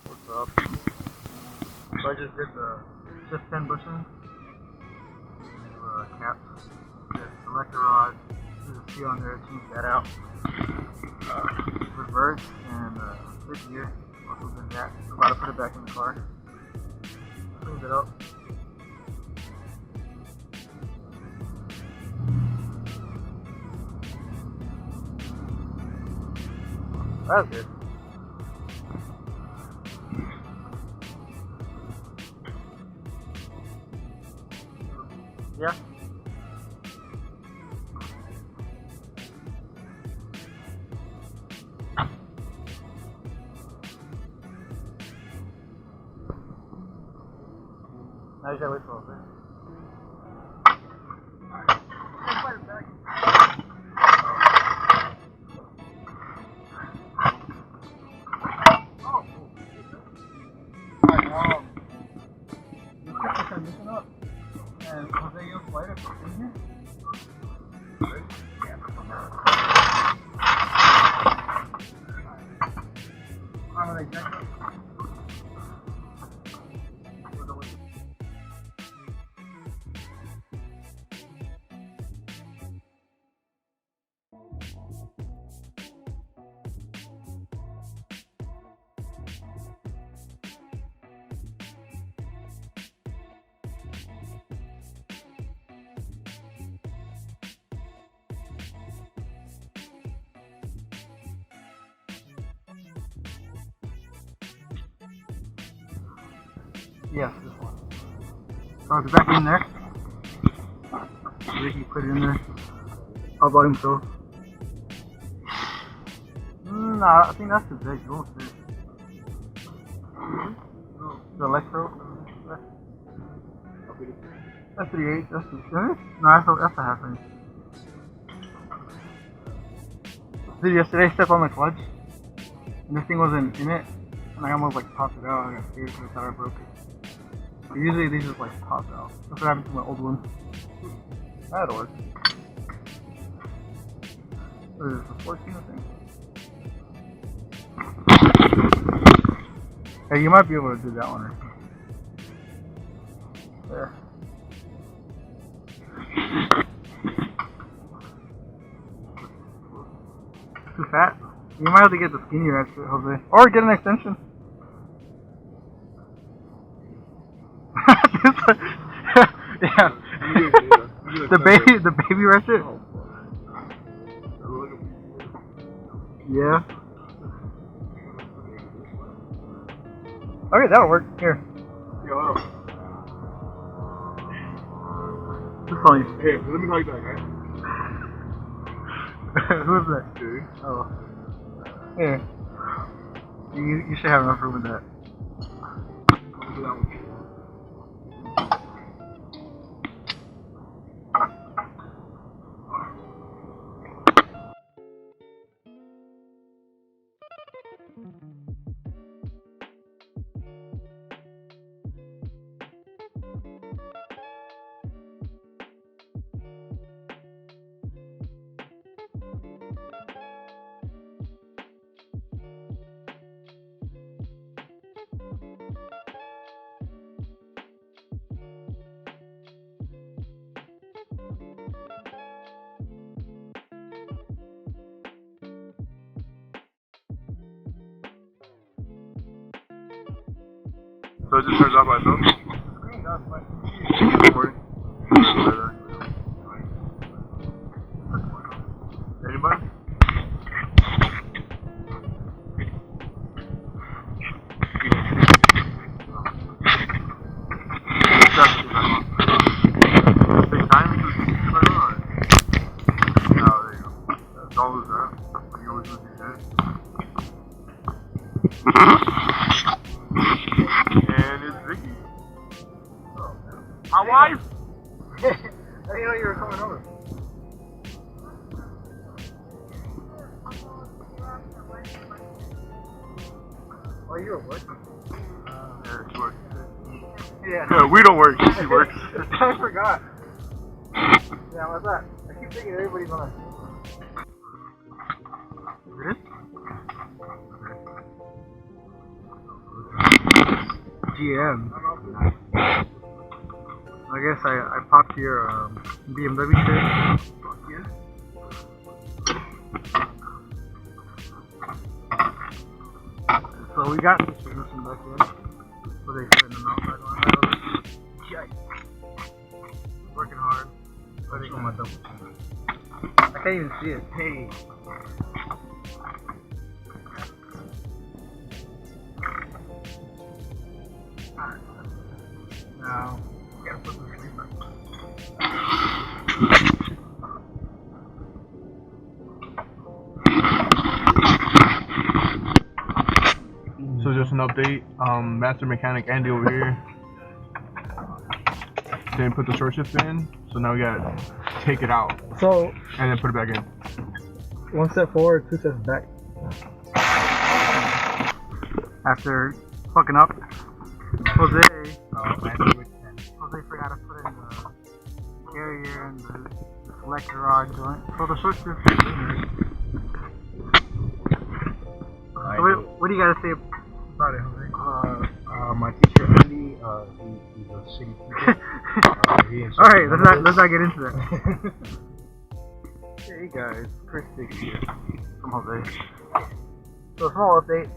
What's up? So I just did the shift 10 bushing, cap, the selector rod, there's a seal on there, change that out. Reverse and fifth gear, also did that. I'm about to put it back in the car. Cleaned it up. That's good. Yeah. Now you gotta wait for a bit. Transmission up, and Jose, you'll slide it in here. I'm gonna eject it. Yes, this one. So it's back in there. Ricky put it in there. All by himself. Nah, I think that's the big roll. The electro. That's 3/8. That's the no, that's a half inch. Did yesterday step on the clutch, and this thing wasn't in it, and I almost like popped it out. I got scared because I thought I broke it. But usually these just like pop out. That's what happened to my old one. That'll work. What is this, a 14 I think? Hey, you might be able to do that one or there. Too fat? You might have to get the skinnier extra, Jose. Or get an extension. Yeah. The baby ratchet? Yeah. Okay, that'll work. Here. This one. Hey, let me call you back, right? Who is that? Dude. Oh. Here. You should have enough room with that. Do that one. So it just turns off by itself? Recording? Anybody? Take time to turn on. Oh, there you go. Don't lose that. You always lose your head. And it's Vicky. My wife! I didn't know you were coming over. Oh, you were working? Yeah, she works. Yeah. No, we don't work. She works. I forgot. Yeah, what's that? I keep thinking everybody's on. It is? GM. I guess I popped your BMW shit. So we got this transmission back here. So they spin them out back on. Yikes. Working hard. Putting on my double chin. I can't even see it. Hey. Alright. Now, gotta put the sleep back. So just an update, master mechanic Andy over here didn't put the short shift in, so now we gotta take it out So, and then put it back in. 1 step forward, 2 steps back. After fucking up, Jose forgot to put in the carrier and the selector rod joint. So the short shift is in there. So what do you gotta say about it, Jose? My teacher Andy, he's a shitty teacher. Alright, let's not get into that. Hey guys, Chris here from Jose. So small update.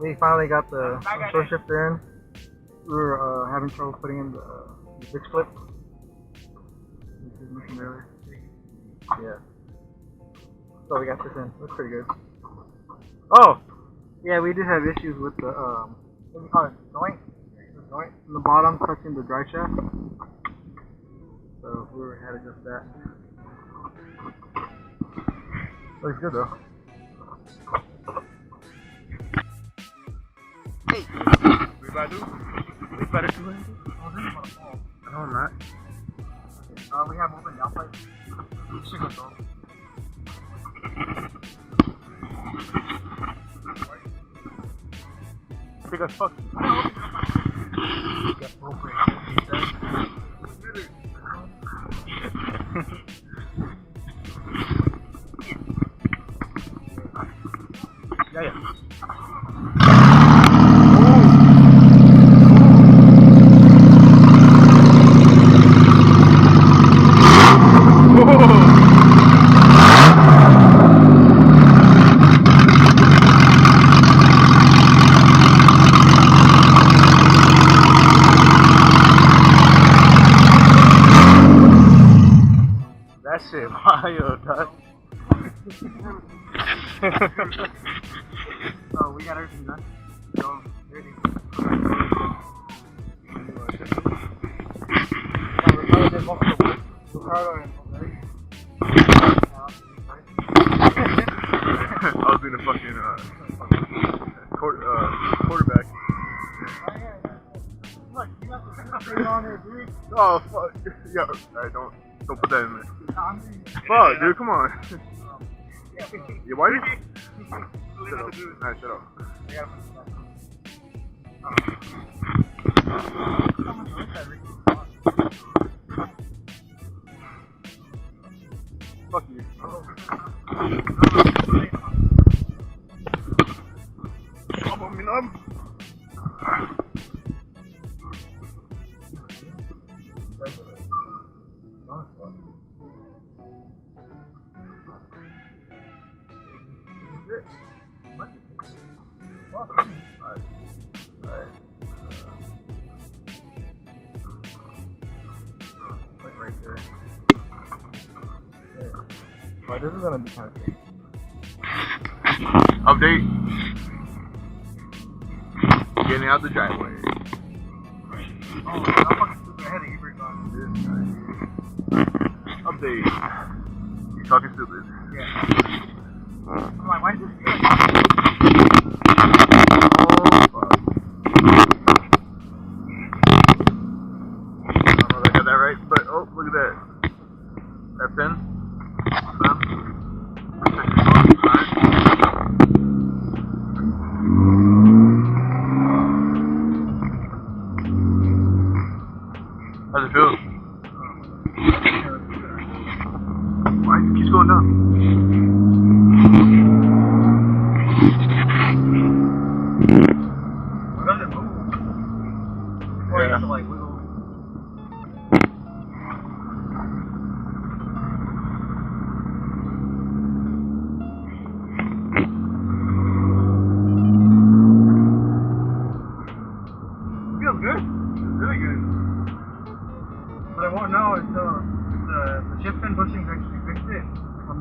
We finally got the short shifter in. We were having trouble putting in the disc flip. This is mentioned earlier. Yeah. So we got this in. Looks pretty good. Oh! Yeah, we did have issues with the, what do you call it? Joint? The joint in the bottom touching the drive shaft. So we had to adjust that. Looks good though. Hey! We about to do? We about to do it? No, I'm not. We have open down pipe. Should go through. Big as fuck. Yeah. That shit wild, dog. So we got everything done. So ready. I was doing a fucking quarterback. Look, you got the on there, dude. Oh fuck! Yeah, alright, don't put that in there. Fuck, dude, come on. Yeah, why did you? Shut up. Alright, shut up. Fuck you. Stop me up. Right there. Well, this is gonna be kind of big. Update. Getting out the driveway. Oh, I'm fucking stupid. I had the e-brake on. Update. You're talking stupid. Yeah. I'm like, why is this good? Oh, fuck. I don't know if I got that right, but oh, look at that. That's in. How's it feel? Why? It keeps going down.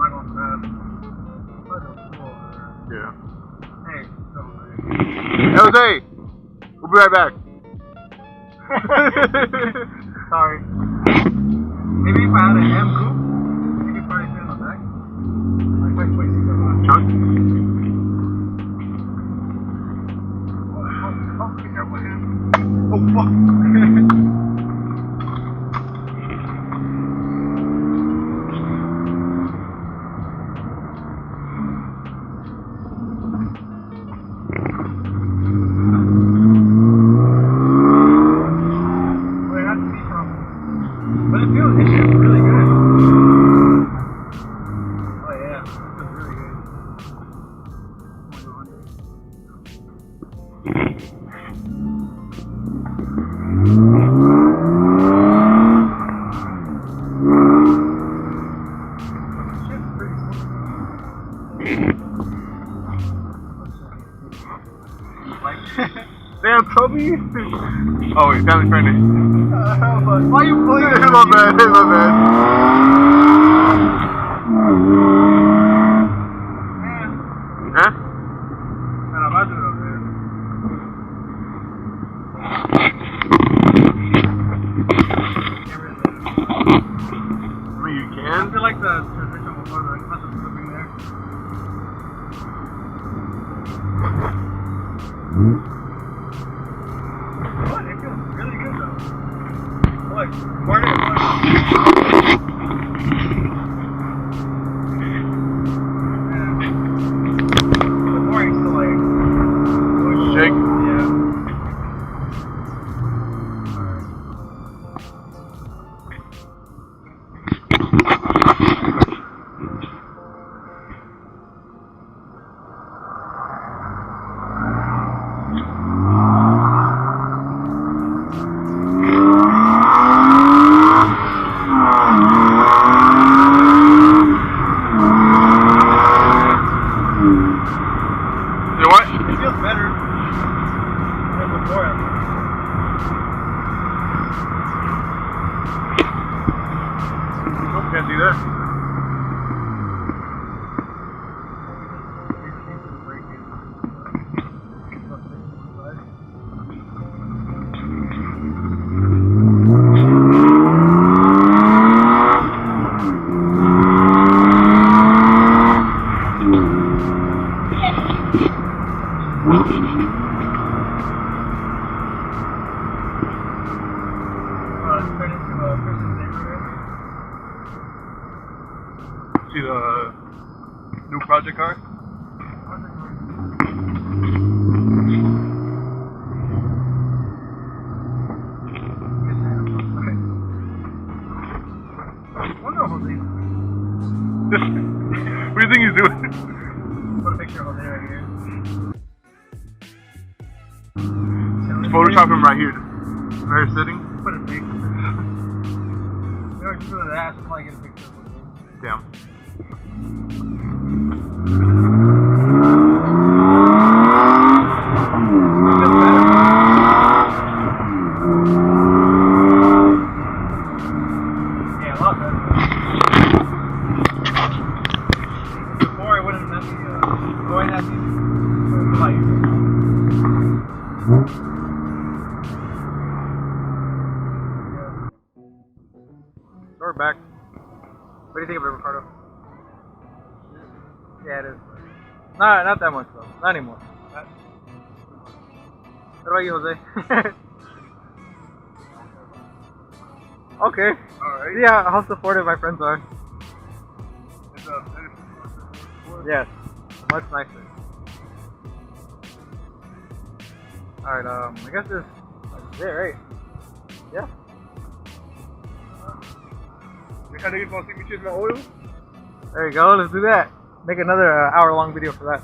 not going fast. Yeah. Hey, no, Hey, Jose! We'll be right back. sorry. Maybe if I had an M coupe, maybe probably fit in the back. Like, wait, Chunk? Oh, fuck. But it feels really good. Oh yeah, it feels really good. Shit's pretty smooth. Like, Damn, Toby! Oh, wait, family friendly. why you pulling it? My bad, my bad. Huh? Man, I'm about to do it over there. I mean, you I can. feel like the transmission was more like nothing flipping there. What? It feels really good though. Look, more than the more it's still like Shake. yeah. You know what? It feels better than before. Nope, can't see that. See the new project car? What do you think he's doing? Put a picture of Jose right here. Photoshop him right here. Right here sitting. Put a picture. You know, just for that, I should probably get a picture of Jose. Damn. Yeah, a lot better. Before it wouldn't let me go in that easy. It's a lot easier. So we're back. What do you think of it, Ricardo? Yeah, it is. Nah, not that much though. Not anymore. What about you, Jose? Okay. Alright. Yeah, how supportive my friends are. It's Yes, much nicer. Alright, I guess that's it, right? Yeah. Can I get my change my oil? There you go, let's do that. Make another hour-long video for that.